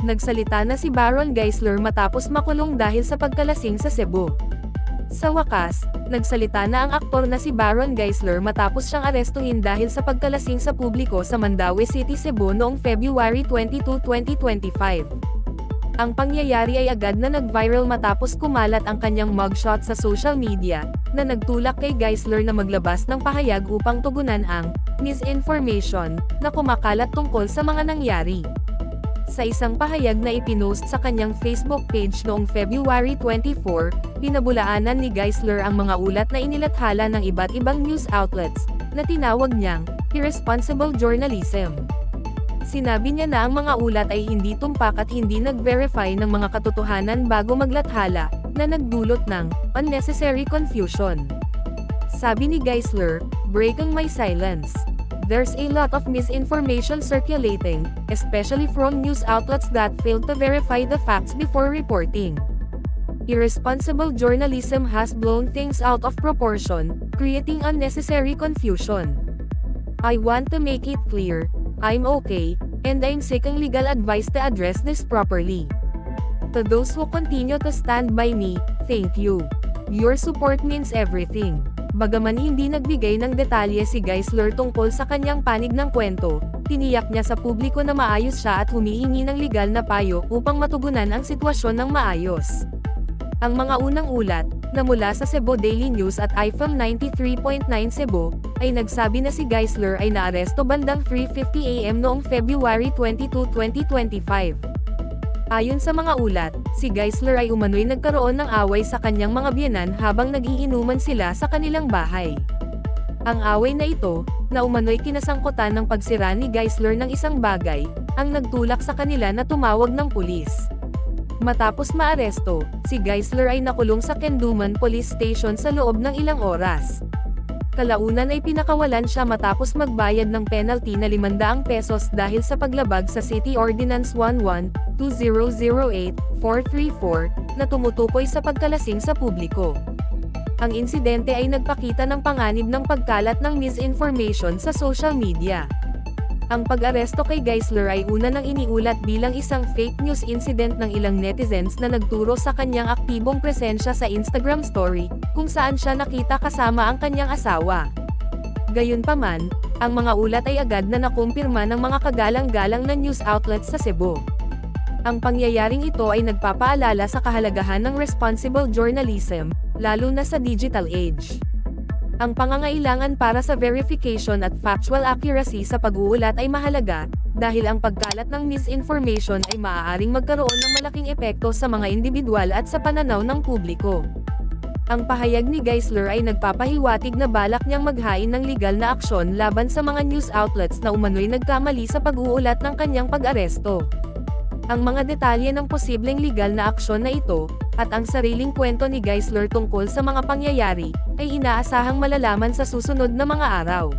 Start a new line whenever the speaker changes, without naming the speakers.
Nagsalita na si Baron Geisler matapos makulong dahil sa pagkalasing sa Cebu. Sa wakas, nagsalita na ang aktor na si Baron Geisler matapos siyang arestuhin dahil sa pagkalasing sa publiko sa Mandaue City, Cebu noong February 22, 2025. Ang pangyayari ay agad na nag-viral matapos kumalat ang kanyang mugshot sa social media, na nagtulak kay Geisler na maglabas ng pahayag upang tugunan ang misinformation na kumakalat tungkol sa mga nangyari. Sa isang pahayag na ipinost sa kanyang Facebook page noong February 24, pinabulaanan ni Geisler ang mga ulat na inilathala ng iba't ibang news outlets, na tinawag niyang irresponsible journalism. Sinabi niya na ang mga ulat ay hindi tumpak at hindi nag-verify ng mga katotohanan bago maglathala, na nagdulot ng unnecessary confusion. Sabi ni Geisler, "Breaking my silence. There's a lot of misinformation circulating, especially from news outlets that failed to verify the facts before reporting. Irresponsible journalism has blown things out of proportion, creating unnecessary confusion. I want to make it clear, I'm okay, and I'm seeking legal advice to address this properly. To those who continue to stand by me, thank you. Your support means everything." Bagaman hindi nagbigay ng detalye si Geisler tungkol sa kanyang panig ng kwento, tiniyak niya sa publiko na maayos siya at humihingi ng legal na payo upang matugunan ang sitwasyon ng maayos. Ang mga unang ulat, na mula sa Cebu Daily News at IFM 93.9 Cebu, ay nagsabi na si Geisler ay naaresto bandang 3:50 AM noong February 22, 2025. Ayon sa mga ulat, si Geisler ay umano'y nagkaroon ng away sa kanyang mga biyenan habang nag-iinuman sila sa kanilang bahay. Ang away na ito, na umano'y kinasangkutan ng pagsira ni Geisler ng isang bagay, ang nagtulak sa kanila na tumawag ng pulis. Matapos maaresto, si Geisler ay nakulong sa Kenduman Police Station sa loob ng ilang oras. Kalaunan ay pinakawalan siya matapos magbayad ng penalty na 500 pesos dahil sa paglabag sa City Ordinance 11-2008-434, na tumutukoy sa pagkalasing sa publiko. Ang insidente ay nagpakita ng panganib ng pagkalat ng misinformation sa social media. Ang pag-aresto kay Geisler ay una nang iniulat bilang isang fake news incident ng ilang netizens na nagturo sa kanyang aktibong presensya sa Instagram story, kung saan siya nakita kasama ang kanyang asawa. Gayunpaman, ang mga ulat ay agad na nakumpirma ng mga kagalang-galang na news outlets sa Cebu. Ang pangyayaring ito ay nagpapaalala sa kahalagahan ng responsible journalism, lalo na sa digital age. Ang pangangailangan para sa verification at factual accuracy sa pag-uulat ay mahalaga, dahil ang pagkalat ng misinformation ay maaaring magkaroon ng malaking epekto sa mga individual at sa pananaw ng publiko. Ang pahayag ni Geisler ay nagpapahiwatig na balak niyang maghain ng legal na aksyon laban sa mga news outlets na umano'y nagkamali sa pag-uulat ng kanyang pag-aresto. Ang mga detalye ng posibleng legal na aksyon na ito, at ang sariling kwento ni Geisler tungkol sa mga pangyayari, ay inaasahang malalaman sa susunod na mga araw.